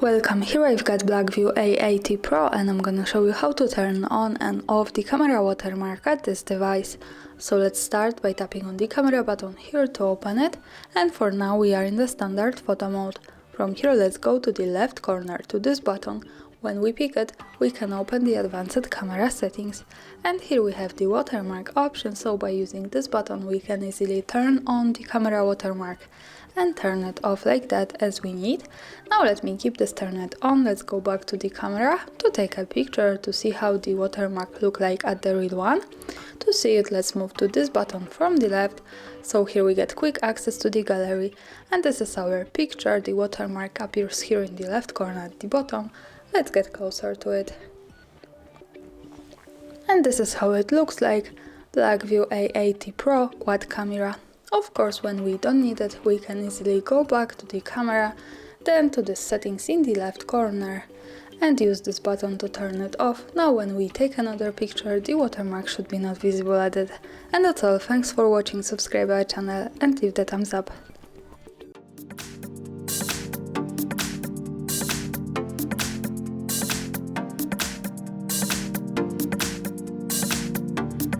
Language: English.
Welcome, here I've got BLACKVIEW A80 Pro and I'm gonna show you how to turn on and off the camera watermark at this device. So let's start by tapping on the camera button here to open it, and for now we are in the standard photo mode. From here let's go to the left corner to this button. When we pick it, we can open the advanced camera settings. And here we have the watermark option, so by using this button we can easily turn on the camera watermark and turn it off like that as we need. Now let me keep this turned on. Let's go back to the camera to take a picture to see how the watermark look like at the real one. To see it, let's move to this button from the left. So here we get quick access to the gallery, and this is our picture. The watermark appears here in the left corner at the bottom. Let's get closer to it. And this is how it looks like. BLACKVIEW A80 Pro quad camera. Of course, when we don't need it, we can easily go back to the camera, then to the settings in the left corner, and use this button to turn it off. Now when we take another picture, the watermark should be not visible at it. And that's all, thanks for watching, subscribe our channel and leave the thumbs up.